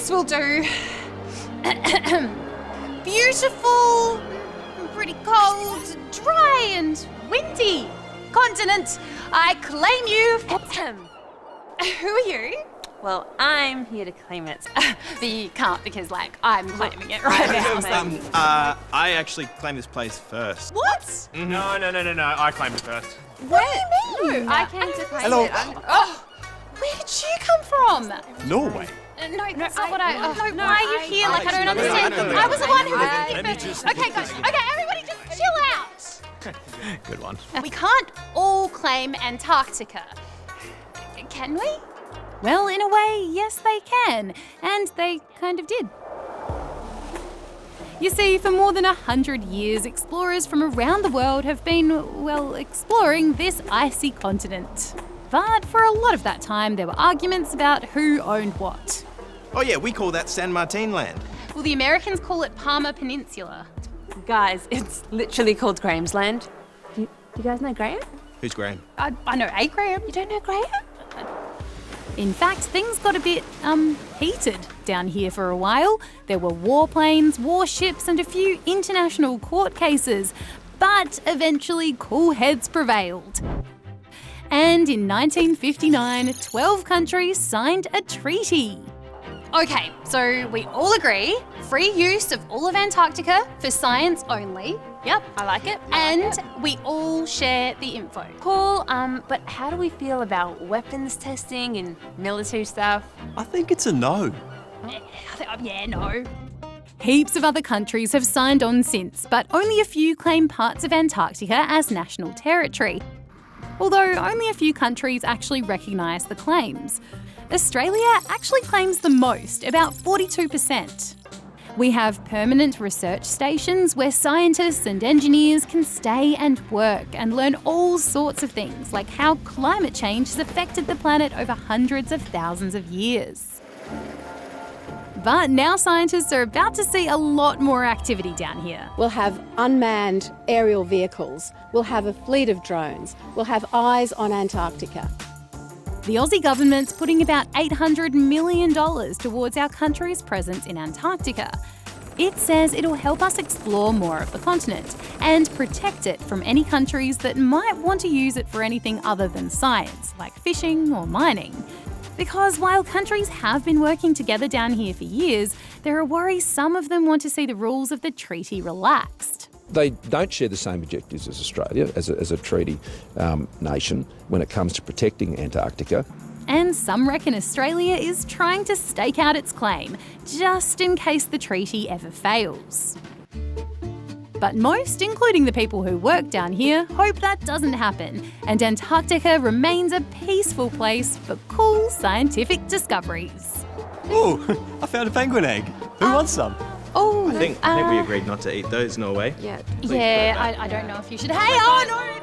this will do. Beautiful, pretty cold, dry and windy continent, I claim you. Who are you? Well, I'm here to claim it. But you can't because, I'm claiming it right now. I actually claimed this place first. What? Mm-hmm. No. I claimed it first. What do you mean? I came to claim Hello. it. Oh, where did you come from? Norway. No, that's not what I... no, why are you here? I don't understand. I was the one who was looking Let me for... just- Okay, guys. Okay, everybody just chill out. Good one. We can't all claim Antarctica. Can we? Well, in a way, yes they can. And they kind of did. You see, for more than 100 years, explorers from around the world have been, well, exploring this icy continent. But for a lot of that time, there were arguments about who owned what. Oh yeah, we call that San Martin land. Well, the Americans call it Palmer Peninsula. Guys, it's literally called Graham's Land. Do you guys know Graham? Who's Graham? I know A. Graham. You don't know Graham? In fact, things got a bit, heated down here for a while. There were warplanes, warships, and a few international court cases. But eventually, cool heads prevailed. And in 1959, 12 countries signed a treaty. Okay, so we all agree, free use of all of Antarctica for science only. Yep. I like it. And we all share the info. Cool, but how do we feel about weapons testing and military stuff? I think it's a no. Yeah, no. Heaps of other countries have signed on since, but only a few claim parts of Antarctica as national territory. Although only a few countries actually recognise the claims. Australia actually claims the most, about 42%. We have permanent research stations where scientists and engineers can stay and work and learn all sorts of things, like how climate change has affected the planet over hundreds of thousands of years. But now scientists are about to see a lot more activity down here. We'll have unmanned aerial vehicles. We'll have a fleet of drones. We'll have eyes on Antarctica. The Aussie government's putting about $800 million towards our country's presence in Antarctica. It says it'll help us explore more of the continent and protect it from any countries that might want to use it for anything other than science, like fishing or mining. Because while countries have been working together down here for years, there are worries some of them want to see the rules of the treaty relaxed. They don't share the same objectives as Australia, as a treaty nation, when it comes to protecting Antarctica. And some reckon Australia is trying to stake out its claim, just in case the treaty ever fails. But most, including the people who work down here, hope that doesn't happen, and Antarctica remains a peaceful place for cool scientific discoveries. Oh, I found a penguin egg. Who wants some? Oh, I think we agreed not to eat those, Norway. Yeah. yeah, I don't know if you should. Hey, oh no!